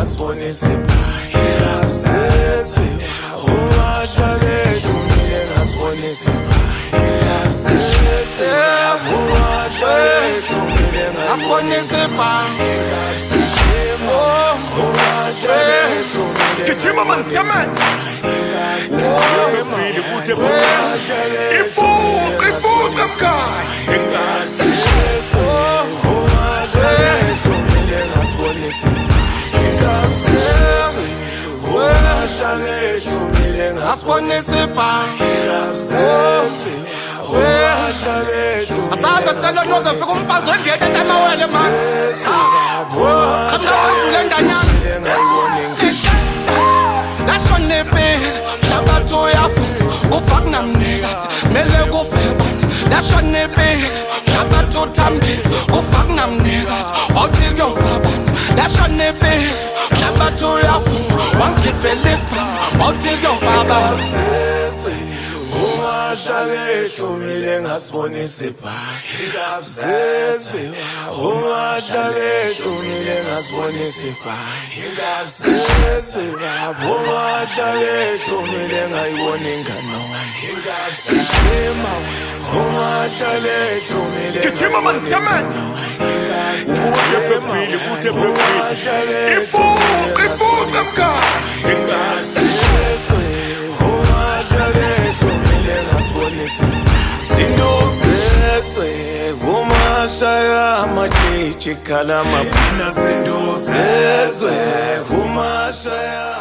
ngasibonisa ingabsezwe umashale shumile ngasibonisa ingabsezwe umashale shumile ngasibonisa Kichima man, come on. Ifu, Asaba stelo noze fika umfazi wendiyete tamawele man. Kamnawazule ndanyana. Lasho nepe, labato yafu, ufak namnegasi, mele kufeban. Lasho nepe, labato tambi, ufak namnegasi, wautil yo faban. Lasho nepe, labato yafu, wankipe lispan, wautil yo faban. umashale shumile ngasibonisa ingabsezwe umashale shumile ngasibonisa ingabsezwe umashale shumile ngayibona ingano ingabsezwe umashale shumile Kichima man, come on. Ifu, kamka. ingabsezwe umashale shumile ngasibonisa sindozezwe umashaya amachichi kala mabina sindozezwe umashaya